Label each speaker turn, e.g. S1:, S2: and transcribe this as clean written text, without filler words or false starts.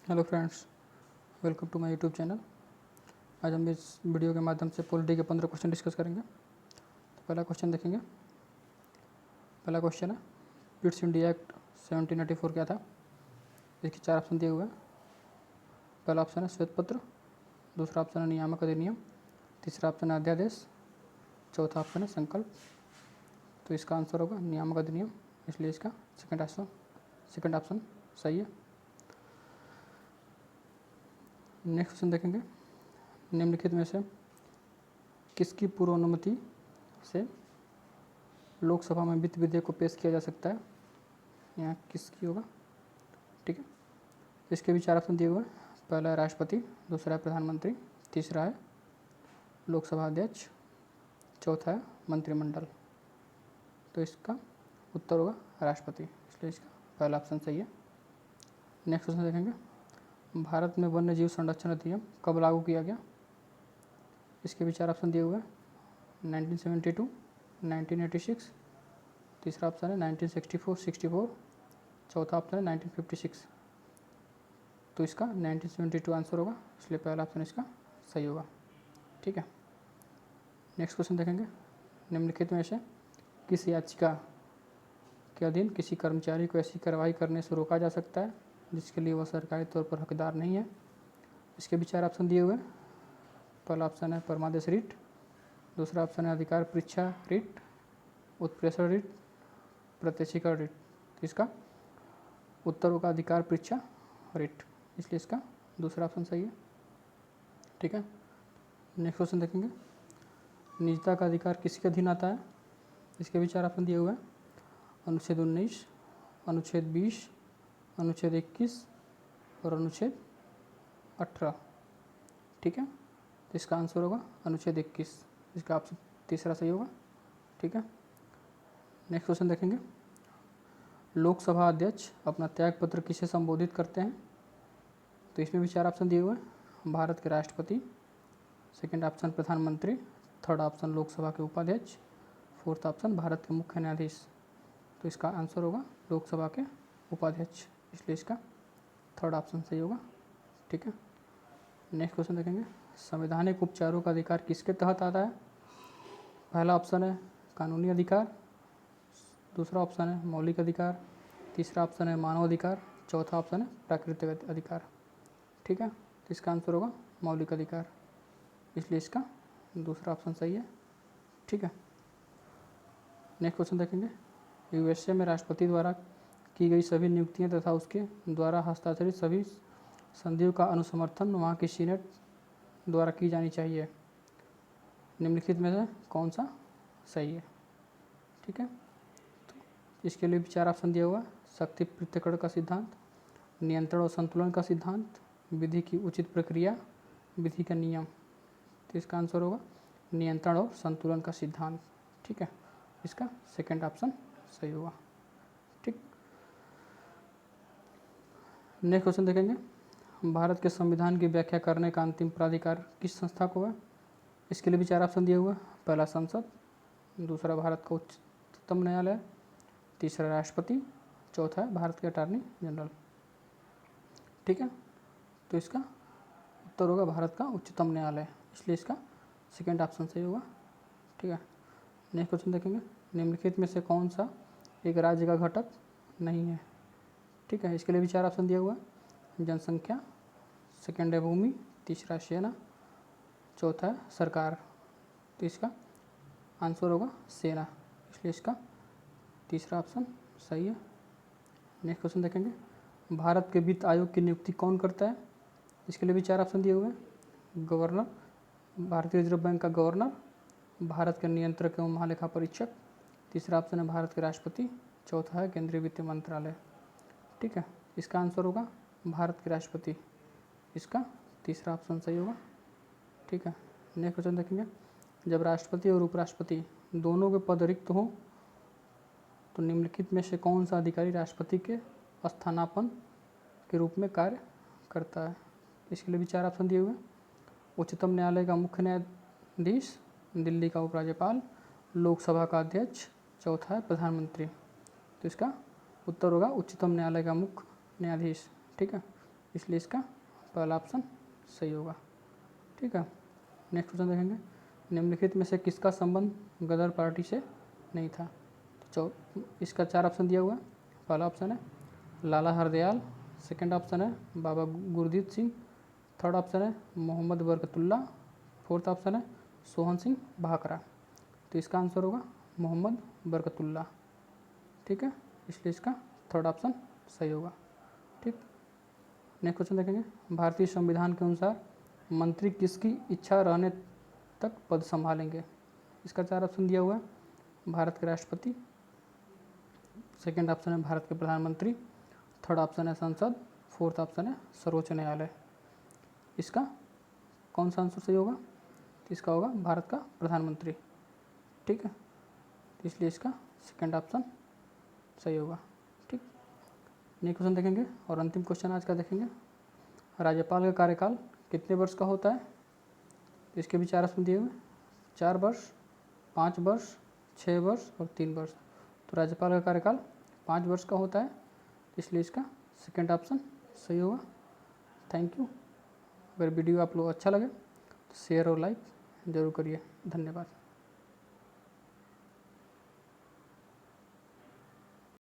S1: Hello friends, welcome to my YouTube channel. आज हम इस वीडियो के माध्यम से पॉलिटी के 15 क्वेश्चन डिस्कस करेंगे। तो पहला क्वेश्चन देखेंगे। पहला क्वेश्चन है, ब्रिटिश इंडिया एक्ट 1784 क्या था? इसके 4 ऑप्शन दिए हुए हैं। पहला ऑप्शन है श्वेत पत्र, दूसरा ऑप्शन है नियामक अधिनियम, तीसरा ऑप्शन है अध्यादेश, चौथा ऑप्शन है संकल्प। तो इसका आंसर होगा नियामक अधिनियम, इसलिए इसका सेकंड ऑप्शन सही है। नेक्स्ट क्वेश्चन देखेंगे। निम्नलिखित में से किसकी पूर्व अनुमति से लोकसभा में वित्त विधेयक को पेश किया जा सकता है? यहाँ किसकी होगा? ठीक है, इसके भी 4 ऑप्शन दिए हुए हैं। पहला है राष्ट्रपति, दूसरा है प्रधानमंत्री, तीसरा है लोकसभा अध्यक्ष, चौथा है मंत्रिमंडल। तो इसका उत्तर होगा राष्ट्रपति, इसलिए इसका पहला ऑप्शन सही है। नेक्स्ट क्वेश्चन देखेंगे। भारत में वन्य जीव संरक्षण अधिनियम कब लागू किया गया? इसके भी 4 ऑप्शन दिए हुए हैं। 1972, 1986, तीसरा ऑप्शन है 1964, चौथा ऑप्शन है 1956। तो इसका 1972 आंसर होगा, इसलिए पहला ऑप्शन इसका सही होगा। ठीक है, नेक्स्ट क्वेश्चन देखेंगे। निम्नलिखित में से किस याचिका के अधीन किसी कर्मचारी को ऐसी कार्रवाई करने से रोका जा सकता है जिसके लिए वह सरकारी तौर पर हकदार नहीं है? इसके भी 4 ऑप्शन दिए हुए हैं। पहला ऑप्शन है परमादेश रिट, दूसरा ऑप्शन है अधिकार परीक्षा रिट, उत्प्रेषण रिट, प्रत्यक्षीकरण रिट। तो इसका उत्तर होगा अधिकार परीक्षा रिट, इसलिए इसका दूसरा ऑप्शन सही है। ठीक है, नेक्स्ट क्वेश्चन देखेंगे। निजता का अधिकार किसके अधीन आता है? इसके भी 4 ऑप्शन दिए हुए हैं। अनुच्छेद 19, अनुच्छेद 20, अनुच्छेद 21 और अनुच्छेद 18। ठीक है, तो इसका आंसर होगा अनुच्छेद 21, इसका ऑप्शन तीसरा सही होगा। ठीक है, नेक्स्ट क्वेश्चन देखेंगे। लोकसभा अध्यक्ष अपना त्याग पत्र किसे संबोधित करते हैं? तो इसमें भी 4 ऑप्शन दिए हुए हैं। भारत के राष्ट्रपति, सेकंड ऑप्शन प्रधानमंत्री, थर्ड ऑप्शन लोकसभा के उपाध्यक्ष, फोर्थ ऑप्शन भारत के मुख्य न्यायाधीश। तो इसका आंसर होगा लोकसभा के उपाध्यक्ष, इसलिए इसका थर्ड ऑप्शन सही होगा। ठीक है, नेक्स्ट क्वेश्चन देखेंगे। संवैधानिक उपचारों का अधिकार किसके तहत आता है? पहला ऑप्शन है कानूनी अधिकार, दूसरा ऑप्शन है मौलिक अधिकार, तीसरा ऑप्शन है मानव अधिकार, चौथा ऑप्शन है प्राकृतिक अधिकार। ठीक है, तो इसका आंसर होगा मौलिक अधिकार, इसलिए इसका दूसरा ऑप्शन सही है। ठीक है, नेक्स्ट क्वेश्चन देखेंगे। यूएसए में राष्ट्रपति द्वारा की गई सभी नियुक्तियां तथा उसके द्वारा हस्ताक्षरित सभी संधियों का अनुसमर्थन वहाँ की सीनेट द्वारा की जानी चाहिए। निम्नलिखित में से कौन सा सही है? ठीक है, तो इसके लिए भी 4 ऑप्शन दिया हुआ है। शक्ति पृथक्करण का सिद्धांत, नियंत्रण और संतुलन का सिद्धांत, विधि की उचित प्रक्रिया, विधि का नियम। तो इसका आंसर होगा नियंत्रण और संतुलन का सिद्धांत। ठीक है, इसका सेकंड ऑप्शन सही होगा। ठीक, नेक्स्ट क्वेश्चन देखेंगे। भारत के संविधान की व्याख्या करने का अंतिम प्राधिकार किस संस्था को है? इसके लिए भी 4 ऑप्शन दिए हुए हैं। पहला संसद, दूसरा भारत का उच्चतम न्यायालय, तीसरा राष्ट्रपति, चौथा है भारत के अटॉर्नी जनरल। ठीक है, तो इसका उत्तर होगा भारत का उच्चतम न्यायालय, इसलिए इसका सेकंड ऑप्शन सही होगा। ठीक है, नेक्स्ट क्वेश्चन देखेंगे। निम्नलिखित में से कौन सा एक राज्य का घटक नहीं है? ठीक है, इसके लिए भी 4 ऑप्शन दिया हुआ है। जनसंख्या, सेकंड है भूमि, तीसरा सेना, चौथा है सरकार। तो इसका आंसर होगा सेना, इसलिए इसका तीसरा ऑप्शन सही है। नेक्स्ट क्वेश्चन देखेंगे। भारत के वित्त आयोग की नियुक्ति कौन करता है? इसके लिए भी 4 ऑप्शन दिए हुए हैं। गवर्नर, भारतीय रिजर्व बैंक का गवर्नर, भारत के नियंत्रक एवं महालेखा परीक्षक, तीसरा ऑप्शन है भारत के राष्ट्रपति, चौथा है केंद्रीय वित्त मंत्रालय। ठीक है, इसका आंसर होगा भारत के राष्ट्रपति, इसका तीसरा ऑप्शन सही होगा। ठीक है, नेक्स्ट क्वेश्चन देखेंगे। जब राष्ट्रपति और उपराष्ट्रपति दोनों के पद रिक्त हों तो निम्नलिखित में से कौन सा अधिकारी राष्ट्रपति के स्थानापन्न के रूप में कार्य करता है? इसके लिए भी 4 ऑप्शन दिए हुए हैं। उच्चतम न्यायालय का मुख्य न्यायाधीश, दिल्ली का उपराज्यपाल, लोकसभा का अध्यक्ष, चौथा है प्रधानमंत्री। तो इसका उत्तर होगा उच्चतम न्यायालय का मुख्य न्यायाधीश। ठीक है, इसलिए इसका पहला ऑप्शन सही होगा। ठीक है, नेक्स्ट क्वेश्चन देखेंगे, निम्नलिखित में से किसका संबंध गदर पार्टी से नहीं था। तो इसका 4 ऑप्शन दिया हुआ है। पहला ऑप्शन है लाला हरदयाल, सेकंड ऑप्शन है बाबा गुरदीप सिंह, थर्ड ऑप्शन है मोहम्मद बरकतुल्ला, फोर्थ ऑप्शन है सोहन सिंह भाकरा। तो इसका आंसर होगा मोहम्मद बरकतुल्ला। ठीक है, इसलिए इसका थर्ड ऑप्शन सही होगा। ठीक, नेक्स्ट क्वेश्चन देखेंगे, भारतीय संविधान के अनुसार मंत्री किसकी इच्छा रहने तक पद संभालेंगे। इसका 4 ऑप्शन दिया हुआ है। भारत के राष्ट्रपति, सेकंड ऑप्शन है भारत के प्रधानमंत्री, थर्ड ऑप्शन है संसद, फोर्थ ऑप्शन है सर्वोच्च न्यायालय। इसका कौन सा आंसर सही होगा। तो इसका होगा भारत का प्रधानमंत्री। ठीक है, इसलिए इसका सेकंड ऑप्शन सही होगा। ठीक, नेक्स्ट क्वेश्चन देखेंगे और अंतिम क्वेश्चन आज का देखेंगे, राज्यपाल का कार्यकाल कितने वर्ष का होता है। तो इसके भी 4 ऑप्शन दिए हुए, 4 वर्ष, 5 वर्ष, 6 वर्ष और 3 वर्ष। तो राज्यपाल का कार्यकाल 5 वर्ष का होता है, इसलिए इसका सेकंड ऑप्शन सही होगा। Thank you. अगर वीडियो आप लोग अच्छा लगे तो शेयर और लाइक ज़रूर करिए। धन्यवाद।